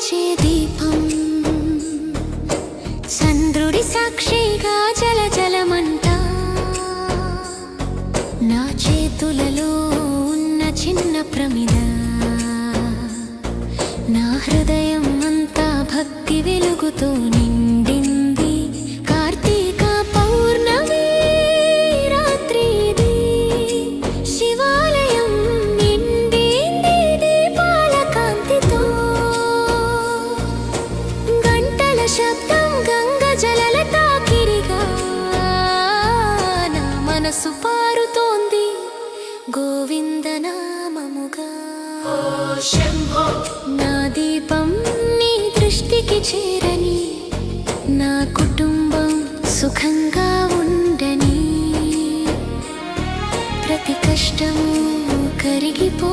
వెలిగించే దీపం చంద్రుడి సాక్షిగా జలమంతా నా చేతులలో ఉన్న చిన్న ప్రమిద నా హృదయం అంతా భక్తి వెలుగుతో నిండింది. కార్తీక పౌర్ణమి రాత్రి ఇది శివాలయం నిండింది దీపాల కాంతితో. గంటల శబ్దం గంగ జలల తాకిడిగా నా మనసు పారుతోంది గోవిందనామముగా. నా దీపం నీ దృష్టికి చేరని, నా కుటుంబం సుఖంగా ఉండని, ప్రతి కష్టము కరిగిపో